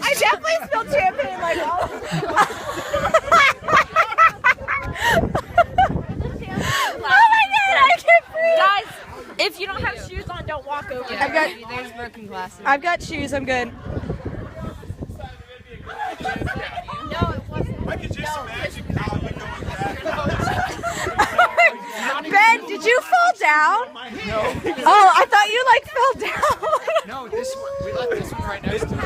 I definitely spilled champagne like all. Oh my god, I can't breathe. Guys, if you don't have shoes on, don't walk over. Yeah, there's broken glasses. I've got shoes, I'm good. No, it wasn't. I could just imagine how you Ben, did you fall down? No. Oh, I thought you like fell down. No, this one. We left this one right next to it.